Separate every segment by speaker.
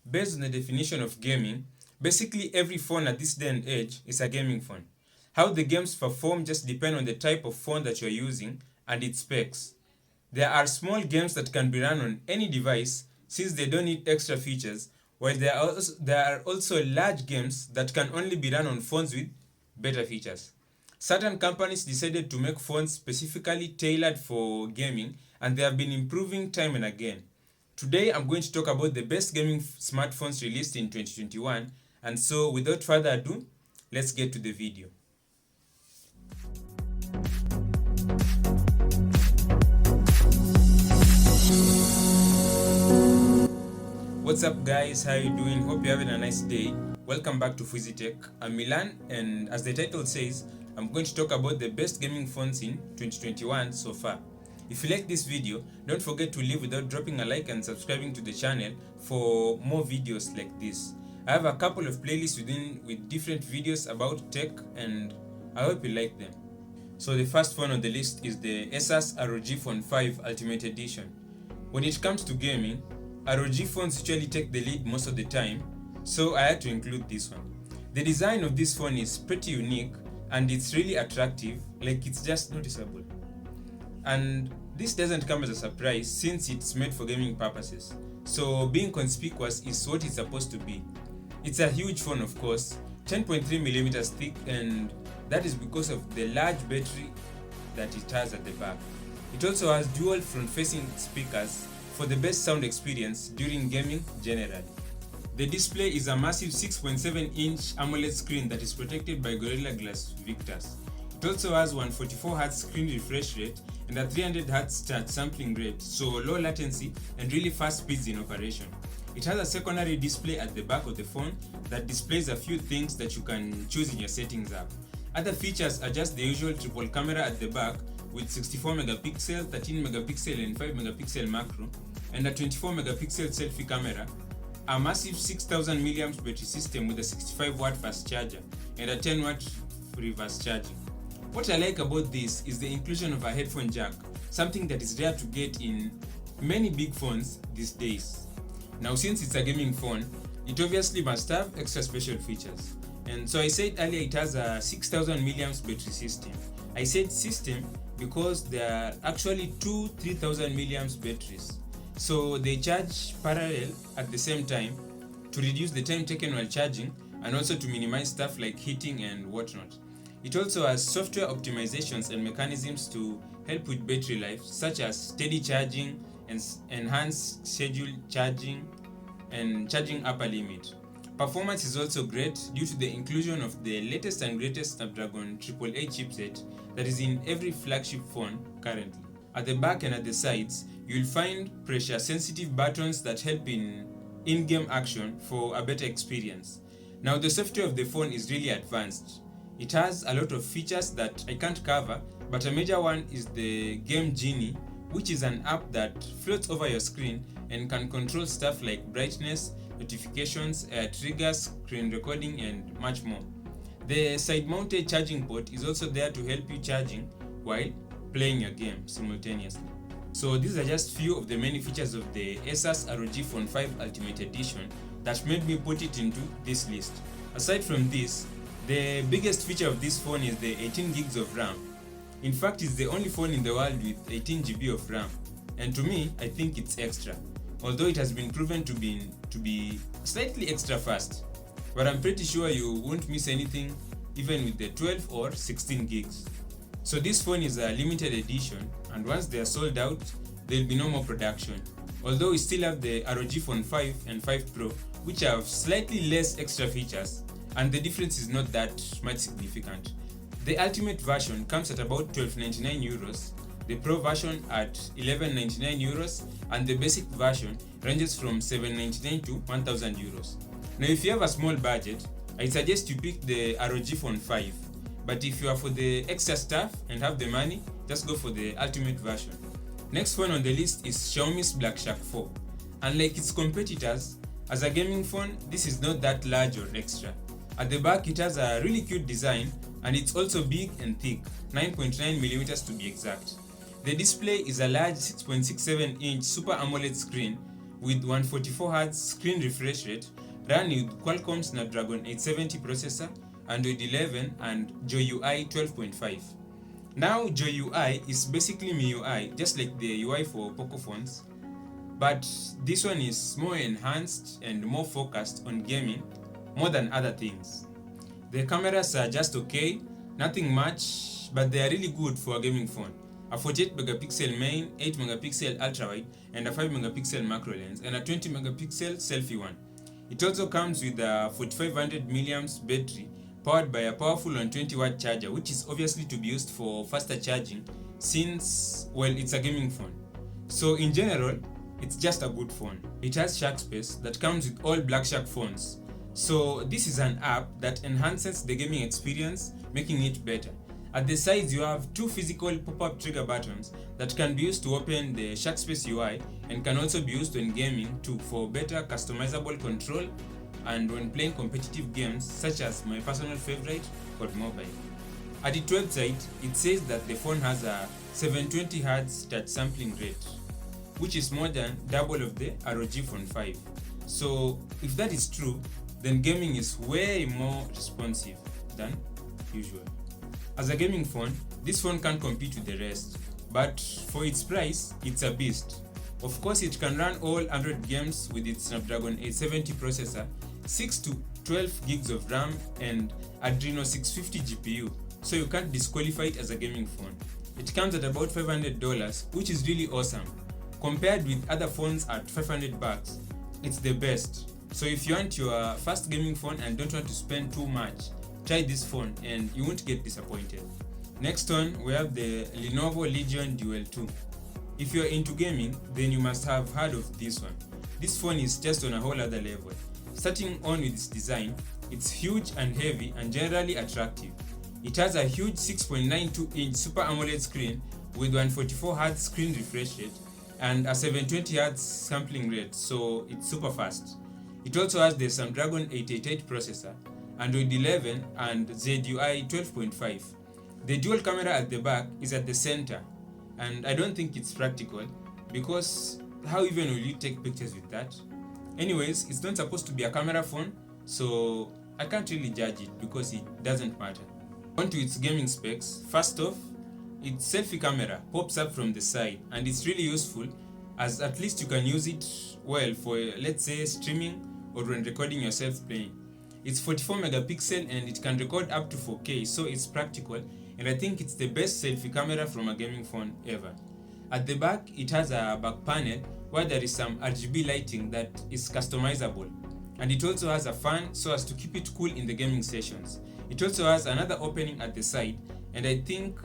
Speaker 1: Based on the definition of gaming, basically every phone at this day and age is a gaming phone. How the games perform just depend on the type of phone that you're using and its specs. There are small games that can be run on any device since they don't need extra features, while there are also large games that can only be run on phones with better features. Certain companies decided to make phones specifically tailored for gaming, and they have been improving time and again. Today I'm going to talk about the best gaming smartphones released in 2021, and so without further ado, let's get to the video. What's up guys, how you doing? Hope you're having a nice day. Welcome back to Tech. I'm Milan, and as the title says, I'm going to talk about the best gaming phones in 2021 so far. If you like this video, don't forget to leave without dropping a like and subscribing to the channel for more videos like this. I have a couple of playlists with different videos about tech, and I hope you like them. So the first phone on the list is the ASUS ROG Phone 5 Ultimate Edition. When it comes to gaming, ROG phones usually take the lead most of the time, so I had to include this one. The design of this phone is pretty unique and it's really attractive, like it's just noticeable. And this doesn't come as a surprise since it's made for gaming purposes. So being conspicuous is what it's supposed to be. It's a huge phone, of course, 10.3mm thick, and that is because of the large battery that it has at the back. It also has dual front-facing speakers for the best sound experience during gaming generally. The display is a massive 6.7-inch AMOLED screen that is protected by Gorilla Glass Victus. It also has 144Hz screen refresh rate and a 300Hz touch sampling rate, so low latency and really fast speeds in operation. It has a secondary display at the back of the phone that displays a few things that you can choose in your settings app. Other features are just the usual triple camera at the back with 64 megapixel, 13 megapixel and 5 megapixel macro, and a 24 megapixel selfie camera, a massive 6000 mAh battery system with a 65 watt fast charger and a 10 watt reverse charging. What I like about this is the inclusion of a headphone jack, something that is rare to get in many big phones these days. Now, since it's a gaming phone, it obviously must have extra special features. And so I said earlier it has a 6000 mAh battery system. I said system because there are actually two 3000 mAh batteries. So they charge parallel at the same time to reduce the time taken while charging and also to minimize stuff like heating and whatnot. It also has software optimizations and mechanisms to help with battery life, such as steady charging and enhanced scheduled charging and charging upper limit. Performance is also great due to the inclusion of the latest and greatest Snapdragon AAA chipset that is in every flagship phone currently. At the back and at the sides, you'll find pressure-sensitive buttons that help in in-game action for a better experience. Now, the software of the phone is really advanced. It has a lot of features that I can't cover, but a major one is the Game Genie, which is an app that floats over your screen and can control stuff like brightness, notifications, triggers, screen recording, and much more. The side-mounted charging port is also there to help you charging while playing your game simultaneously. So these are just few of the many features of the ASUS ROG Phone 5 Ultimate Edition that made me put it into this list. Aside from this, the biggest feature of this phone is the 18 gigs of RAM. In fact, it's the only phone in the world with 18 GB of RAM, and to me, I think it's extra, although it has been proven to be slightly extra fast. But I'm pretty sure you won't miss anything even with the 12 or 16 gigs. So this phone is a limited edition, and once they are sold out, there will be no more production. Although we still have the ROG Phone 5 and 5 Pro, which have slightly less extra features, and the difference is not that much significant. The Ultimate version comes at about 12.99 euros, the Pro version at 11.99 euros, and the basic version ranges from 7.99 to 1,000 euros. Now, if you have a small budget, I suggest you pick the ROG Phone 5. But if you are for the extra stuff and have the money, just go for the Ultimate version. Next phone on the list is Xiaomi's Black Shark 4. Unlike its competitors, as a gaming phone, this is not that large or extra. At the back, it has a really cute design, and it's also big and thick, 9.9mm to be exact. The display is a large 6.67-inch Super AMOLED screen with 144Hz screen refresh rate, run with Qualcomm Snapdragon 870 processor, Android 11 and GUI 12.5. Now GUI is basically MIUI, just like the UI for Poco phones, but this one is more enhanced and more focused on gaming more than other things. The cameras are just okay, nothing much, but they are really good for a gaming phone. A 48 megapixel main, 8 megapixel ultra wide, and a 5 megapixel macro lens, and a 20 megapixel selfie one. It also comes with a 4500 milliamps battery powered by a powerful 120-watt charger, which is obviously to be used for faster charging since, well, it's a gaming phone. So in general, it's just a good phone. It has Shark Space that comes with all Black Shark phones. So this is an app that enhances the gaming experience, making it better. At the sides, you have two physical pop-up trigger buttons that can be used to open the Shark Space UI and can also be used when gaming too for better customizable control and when playing competitive games such as my personal favorite, COD Mobile. At its website, it says that the phone has a 720Hz touch sampling rate, which is more than double of the ROG Phone 5. So if that is true, then gaming is way more responsive than usual. As a gaming phone, this phone can't compete with the rest, but for its price, it's a beast. Of course, it can run all Android games with its Snapdragon 870 processor, 6 to 12 gigs of RAM, and Adreno 650 GPU, so you can't disqualify it as a gaming phone. It comes at about $500, which is really awesome. Compared with other phones at $500, it's the best. So if you want your first gaming phone and don't want to spend too much, try this phone and you won't get disappointed. Next one, we have the Lenovo Legion Duel 2. If you're into gaming, then you must have heard of this one. This phone is just on a whole other level. Starting on with its design, it's huge and heavy and generally attractive. It has a huge 6.92-inch Super AMOLED screen with 144Hz screen refresh rate and a 720Hz sampling rate, so it's super fast. It also has the Snapdragon 888 processor, Android 11 and ZUI 12.5. The dual camera at the back is at the center, and I don't think it's practical because how even will you take pictures with that? Anyways, it's not supposed to be a camera phone, so I can't really judge it because it doesn't matter. On to its gaming specs. First off, its selfie camera pops up from the side and it's really useful as at least you can use it well for, let's say, streaming or when recording yourself playing. It's 44 megapixel and it can record up to 4K, so it's practical, and I think it's the best selfie camera from a gaming phone ever. At the back, it has a back panel where there is some RGB lighting that is customizable, and it also has a fan so as to keep it cool in the gaming sessions. It also has another opening at the side, and I think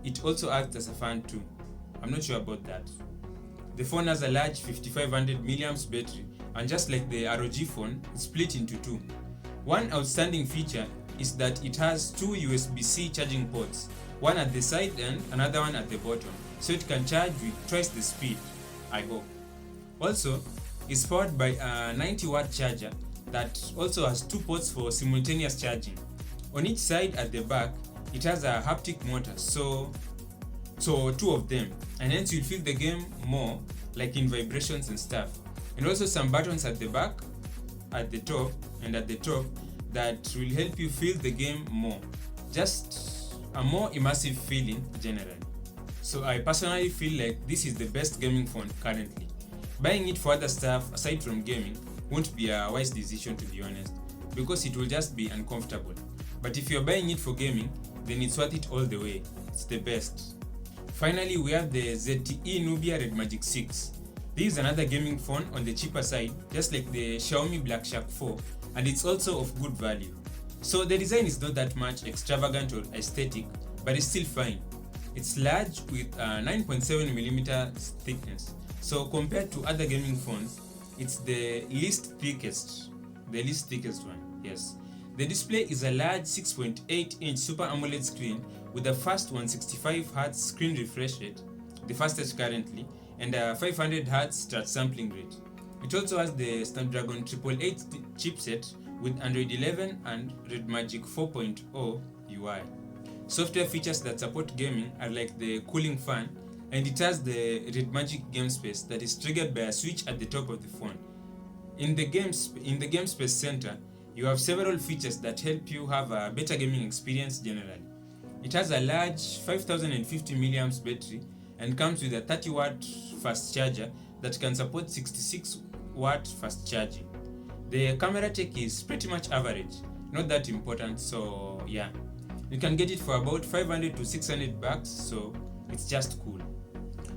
Speaker 1: it also acts as a fan too. I'm not sure about that. The phone has a large 5500 milliamps battery, and just like the ROG phone, it's split into two. One outstanding feature is that it has two USB-C charging ports, one at the side and another one at the bottom, so it can charge with twice the speed, I hope. Also, it's powered by a 90-watt charger that also has two ports for simultaneous charging. On each side at the back, it has a haptic motor, so two of them, and hence you'll feel the game more, like in vibrations and stuff. And also some buttons at the back, at the top, and at the top that will help you feel the game more. Just a more immersive feeling generally. So I personally feel like this is the best gaming phone currently. Buying it for other stuff aside from gaming won't be a wise decision, to be honest, because it will just be uncomfortable. But if you're buying it for gaming, then it's worth it all the way. It's the best. Finally, we have the ZTE Nubia Red Magic 6. This is another gaming phone on the cheaper side, just like the Xiaomi Black Shark 4, and it's also of good value. So the design is not that much extravagant or aesthetic, but it's still fine. It's large with a 9.7mm thickness. So compared to other gaming phones, it's the least thickest one, yes. The display is a large 6.8-inch Super AMOLED screen with a fast 165Hz screen refresh rate, the fastest currently, and a 500Hz touch sampling rate. It also has the Snapdragon 888 chipset with Android 11 and Red Magic 4.0 UI. Software features that support gaming are like the cooling fan and it has the Red Magic game space that is triggered by a switch at the top of the phone. In the game space center, you have several features that help you have a better gaming experience generally. It has a large 5050 mAh battery and comes with a 30-watt fast charger that can support 66-watt fast charging. The camera tech is pretty much average, not that important, so yeah. You can get it for about 500 to 600 bucks, so it's just cool.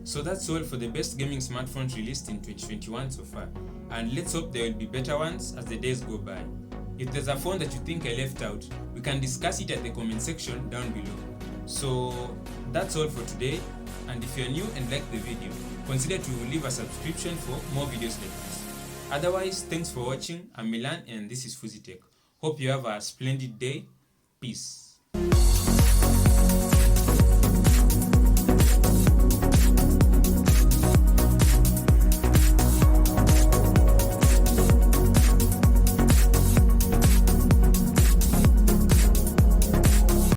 Speaker 1: So that's all for the best gaming smartphones released in 2021 so far, and let's hope there will be better ones as the days go by. If there's a phone that you think I left out, we can discuss it at the comment section down below. So that's all for today, and if you're new and like the video, consider to leave a subscription for more videos like this. Otherwise, thanks for watching. I'm Milan and this is Fuzitech. Hope you have a splendid day. Peace.